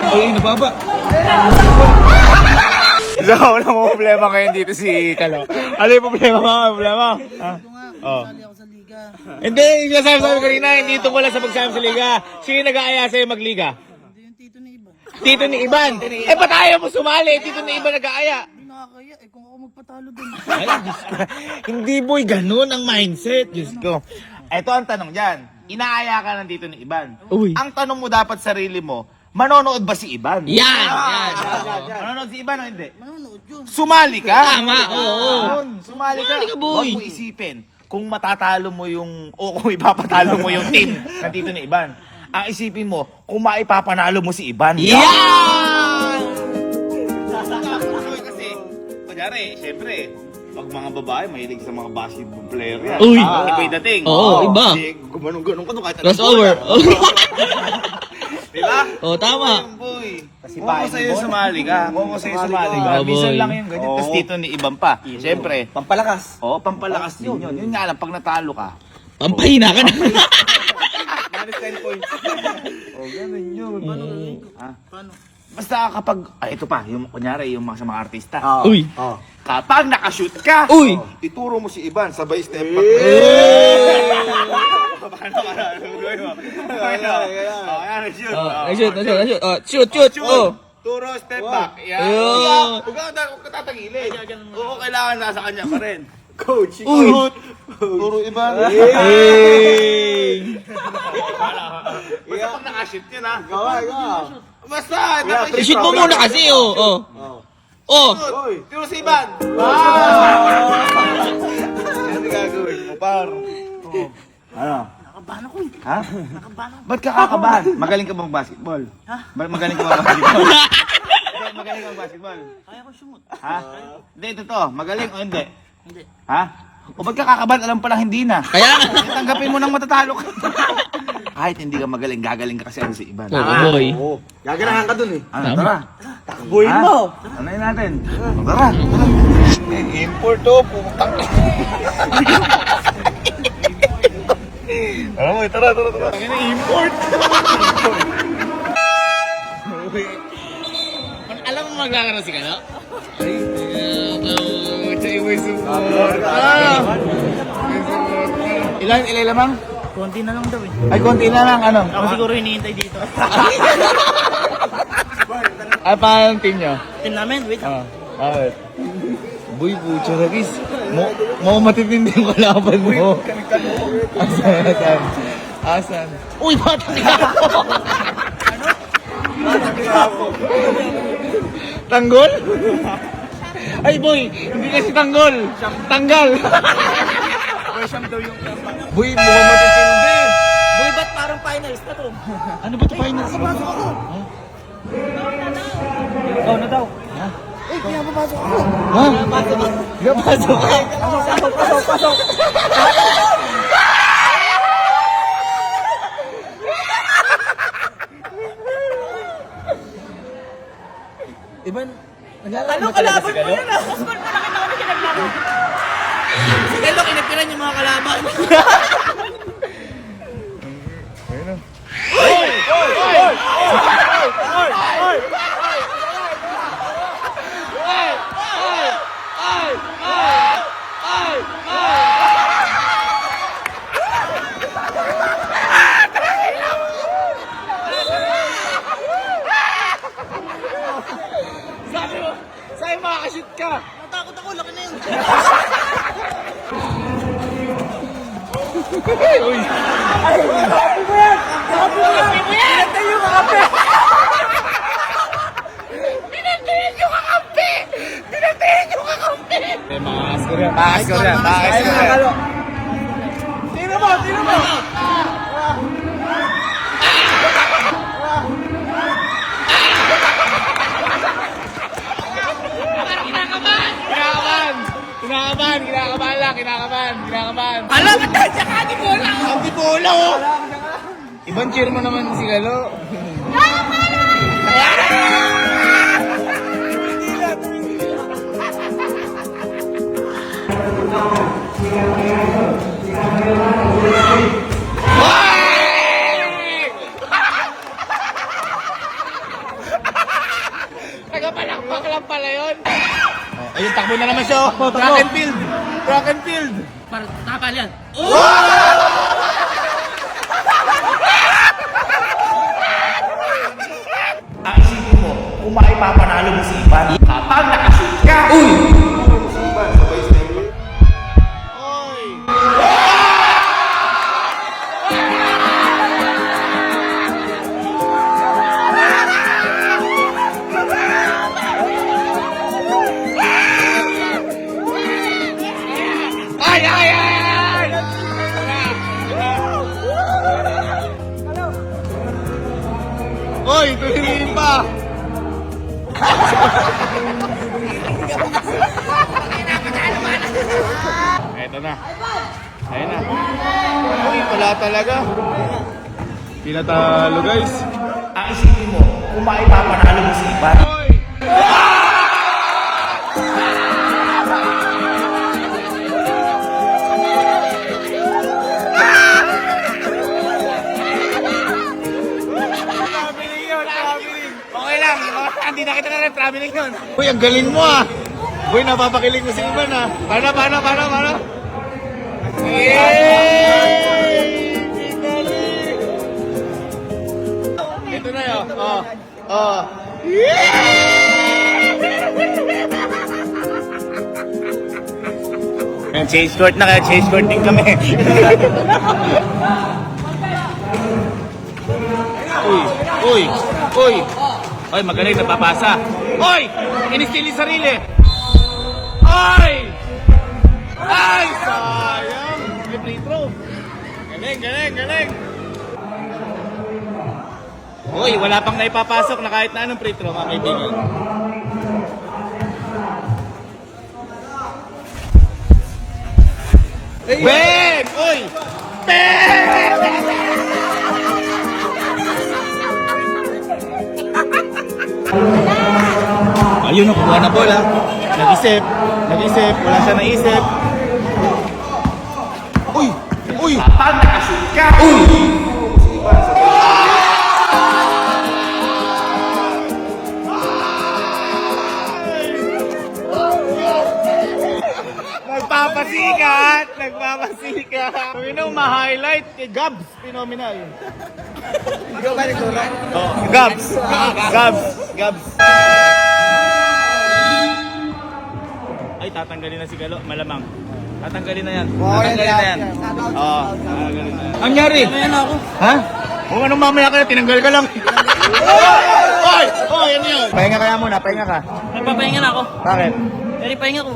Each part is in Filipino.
Ay, nababa. So, wala mo problema ngayon dito si Kalo. Ano yung problema mo? Problema? Oh. Sali ako sa liga. Hindi, yung sabi kanina, hindi tungkol lang sa pagsama sa liga. Sino nag-aaya sa'yo magliga? Hindi yung tito ni Iba. Tito ni Iban. Eh, ba't ayaw mo sumali? Tito ni Iban nag-aaya. Hindi nakakaya. Eh kung ako magpatalo dun. Ay, Diyos ko. Hindi boy, ganun ang mindset. Diyos ko. Ito ang tanong dyan. Inaaya ka ng Tito ni Iban. Uy. Ang tanong mo dapat sarili mo, manonood ba si Iban? Yan! Manonood si Iban o hindi? Manonood yun. Sumali ka. Tama, oo. Yun, Sumali ka. Sumali ka, boy. Huwag mo isipin kung matatalo mo yung, o kung ipapatalo mo yung team ng Tito ni Iban. Ang isipin mo, kung maipapanalo mo si Iban. Yan! Kasi, kunyari, syempre, pag mga babae, mahilig sa mga basketball player yan. Uy. Iba yung dating. Oo, iba. Kasi gumanong-ganong ka to kahit Crossover. Diba? Oh, tama. Ayun, boy. Kung ako sa'yo sumali ka, kung ako sa'yo sumali ka, Oh, minsan boy. lang yung ganyan. Tapos Tito ni Iban pa. Syempre, Pampalakas. pampalakas din yun. Yun nga lang, pag natalo ka, Pampahina ka na. Minus 10 points. ganun yun. Paano? Basta kapag, ito pa, yung kunyari, yung mga sa mga artista. Uy. Kapag nakashoot ka, Uy. Ituro mo si Iban, sabay step back. paano ka na? Gawin mo. Ayan, shoot. Shoot. Oh, shoot. Oh. Turo, step back. Yan. Ayun. Huwag ka tatagilid. Oo, kailangan nasa kanya pa rin. Coach. Uy. Turo Iban. Hey. Basta pag nakashoot yun, ha? Gawa. Basta, I-shoot mo muna kasi, oh. Oh. Oh. Turo si Iban. Ano gagawin mo, par? Ano? Nakabahan ako eh. Ha? Nakabahan ako. Ba't ka kakabahan? Magaling ka bang basketball? Ha? Magaling ka bang basketball? Hindi, magaling ka bang basketball? Kaya ko sumot. Ha? Hindi, totoo. Magaling o hindi? Hindi. Ha? O ba't ka kakabahan? Alam pala hindi na. Kaya nga. Tanggapin mo nang matatalo ka. Kahit hindi ka magaling, gagaling ka kasi ano si Iban. Oo, boy. Oo. Gaganahan ka dun eh. Ano, Tama. tara. Takbuhin Ha? mo. Ano yun natin? Tara. Import to, putang. Alam mo, tara. Ang ina, import. Alam mo maglalaro si Kano? Chay, may support. Ilan lamang? Konti na lang daw eh. Ay, konti na lang, ano? Ako siguro hinihintay dito. Ay, paano ang team nyo? Team namin, wait. Bakit? Boy, pucha ragis. Mo matitindi yung kalaban mo. Asan? Uy, bata si Kano. Tanggol? Ay, boy, hindi kasi tanggol. Tanggal. Boy, mukhang matitindi. Boy, ba't parang finals na to? Ano ba ito finals? Papasok ako. Ikaw na daw. Eh, kaya papasok ako. Ha? Gapasok ka. Pasok. Iban, Ano kalaban mo yun ah? Mas man malaki na kami kinaglaro. Si Kelo, kinapiran yung mga kalaban. sa'yo makakashoot ka. Natakot ako, laki na yun. Makakascore yan. Tino mo. Kinakabahan. Alam, ba't nandiyan ka? Di bola ako. Ang tipola oh. Ibang cheer mo naman si Galo. yun? Oh, ayun, takbo na naman siya. Oh. Track and field. Track and field. Para takal yan. Ang isipin mo, kung maipapanalo mo si Ivan, kapag nakashoot ka, Ay, ay, ay, ay! Oy, tuloy pa! Eto na. Ayun na. Uy, wala talaga. Pinatalo, guys. ang isipin mo, kung maipapanalo mo si Ivan, Oy! okay lang, hindi na kita na rin traveling yun. Uy, ang galing mo ah! Uy, napapakilig mo si Ivan ah! Paano? Yay! Galing! Ito na yun. Oh. Change court na kaya, change court din kami. Uy! Oy, magaling napapasa. Oy! Inistil yung sarili. Oy! Ay, sayang. May free throw. Galing. Uy, wala pang naipapasok na kahit na anong free throw, mga kaibigan. Ben! Uy! Ben! Ayun, nakuha na bola. Nag-isip. Wala siya naisip. Uy! Kapag nakashoot ka, Nagpapasikat. Kung yun ang ma-highlight kay Gabs. Phenomenal. Ikaw ba nagturo? Oh, Gabs. Ay, tatanggalin na si Galo. Malamang. Tatanggalin na yan. Tatanggalin na yan. Oo, tatanggalin na yan. Ang nyari? Ayan ako. Ha? Kung anong mamaya ka, tinanggal ka lang. Oy, ano yun? Pahinga kaya muna, pahinga ka. Nagpapahinga na ako. Bakit? Very pahinga ko.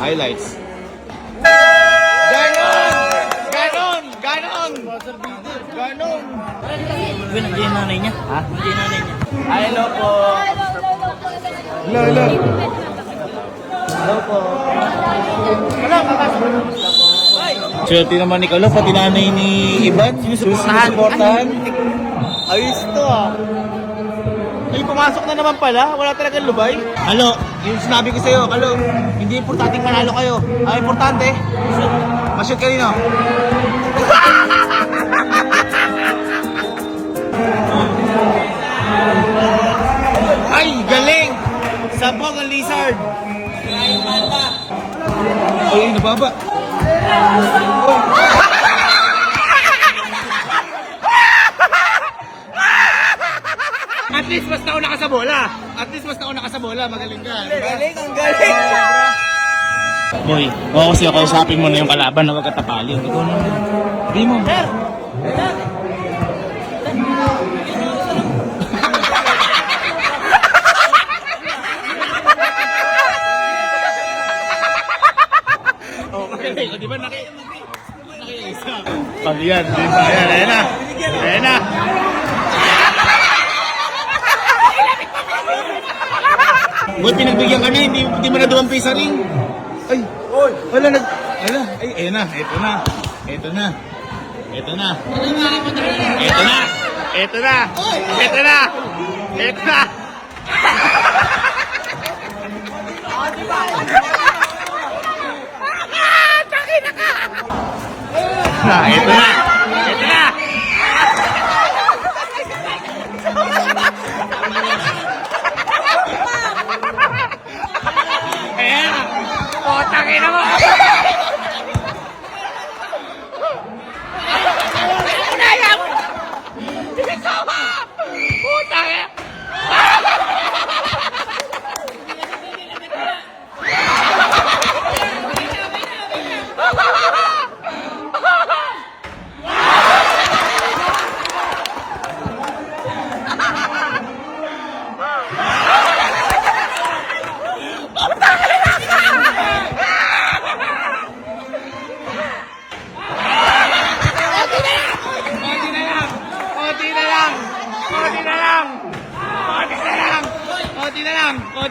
Highlights. Ganon! Uy, nandiyan yung nanay niya. Ha? Nandiyan yung nanay niya. hello po. Hello. Swerte naman ni Kalo, pati nanay ni Ivan, sinusuportahan. Ayos to ah. Ay, pumasok na naman pala, wala talagang lubay. Kalo, yung sinabi ko sa'yo, Kalo, hindi importanteng manalo kayo. Ang importante, ma-shoot ka rin oh. Ay, galing! Sabog ang lizard! Ay, nababa. At least mas nauna ka sa bola. Magaling ka. Galing, ang galing. Boy, oo kasi ako usapin mo na yung kalaban na magkatapali. Ikaw na. Sabi mo. Okay, di ba nakiisa? Pag yan, ayan na. Boy, pinagbigyan ka na, hindi mo na duwang pisa ring. Ay, ayun na, ito na. Ito na.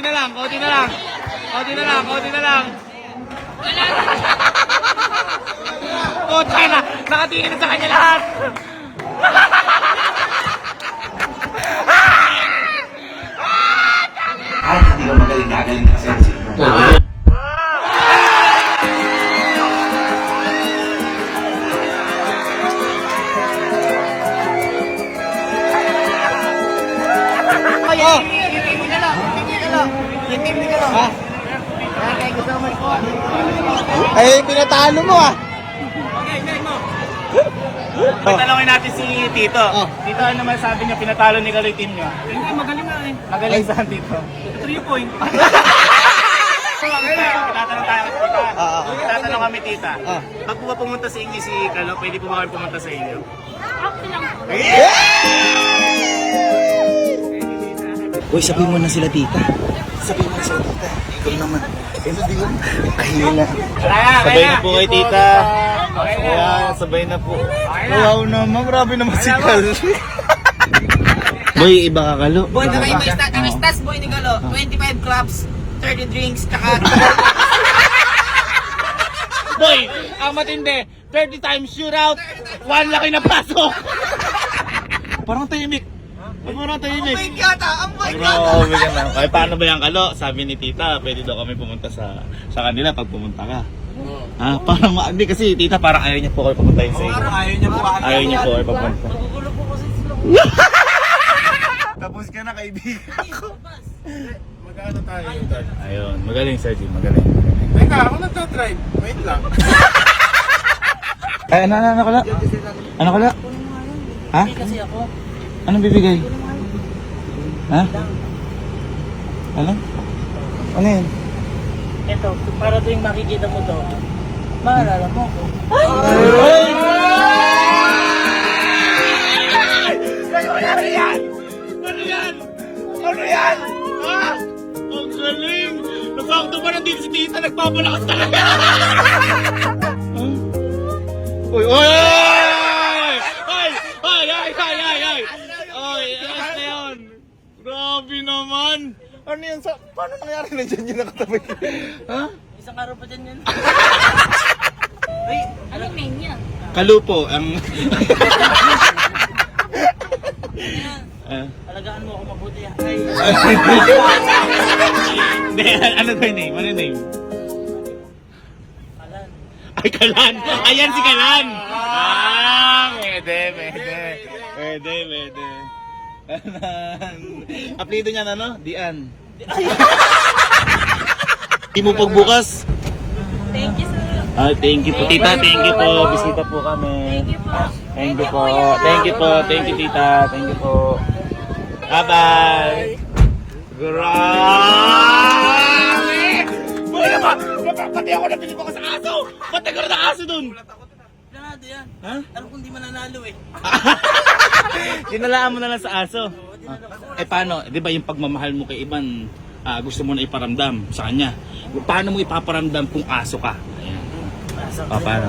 na lang, konti na lang. Konti na lang, konti na lang. Konti na, nakatingin na sa kanya lahat. Kahit hindi ka magaling, gagaling ka sensi. Oh! Ay, pinatalo mo ah. Pagtalongin natin si Tito. Oh. Tito, ano naman sabi niya, pinatalo ni Kaloy team niyo? Hindi, magaling nga eh. Magaling saan, Tito? 3 point. Tatanong tayo, Tita. Tatanong kami, Tita. Ah. Pag po ba pumunta sa inyo si Kalo, pwede po ba kami pumunta sa inyo? Uy, sabihin mo na sila tita. Sabihin mo na sila tita. Ikaw naman. Hindi ko. Kahina. Sabay na po kay Tita. Ayan, sabay na po. Wow naman, grabe naman si Kalo. Boy, iba ka Kalo. Boy, ang stats boy ni Galo, 25 clubs, 30 drinks, tsaka Boy, ang matindi. 30 times shootout. 1 laki na pasok. Parang tahimik. Parang tahimik. Grabe ka na. Ay, paano ba yan Kalo? Sabi ni Tita, pwede daw kami pumunta sa kanila pag pumunta ka. Ah, parang hindi kasi Tita parang ayaw niya po kayo pumuntahin sa inyo. ayaw niya po. Ayaw niya po kayo pupunta. Magugulo po kasi sila. Tapos ka na kaibigan ko. Magkano tayo yung tag? Ayun, magaling Sergi, magaling. Teka, ako nagta-drive. Wait lang. Ay, ano kala? Ano kala? Ha? Kasi ako, Anong bibigay? Ha? Ano? Ano yun? ito, para tuwing makikita mo to, maalala mo ako. Ano yan? Ano yan? Ha? Ang galing! Nasakto pa nandito si Tita, nagpapalakas talaga! Uy, uy! Ay! Ay! Ay! Ay! Ay! Ay! Ay! Ayos na yun! Grabe naman! Ano yan sa... Paano nangyari na dyan yung nakatabi? Ha? Isang araw pa dyan yan. Ay, anong name niya? Kalupo, ang... Alagaan mo ako mabuti. Ay, Hindi, ano ba yung name? Ano yung name? Alan. Ay, Kalan! Ayan si Kalan! Ah, pwede. Kalan. Apelido niya ano? Dian. Di mo pagbukas. Thank you, sir. Ah, thank you po. Tita, thank you po. Bisita po kami. Thank you po. Thank you po. Thank you, Tita. Thank you po. Bye-bye. Grabe! Boy naman! Pati ako napili ko ka sa aso! Pati ko na aso dun! Planado yan. Ha? Alam kong di mananalo eh. Dinalaan mo na lang sa aso. Eh paano? Di ba yung pagmamahal mo kay Iban, gusto mo na iparamdam sa kanya. Paano mo ipaparamdam kung aso ka? Ayan. Paano?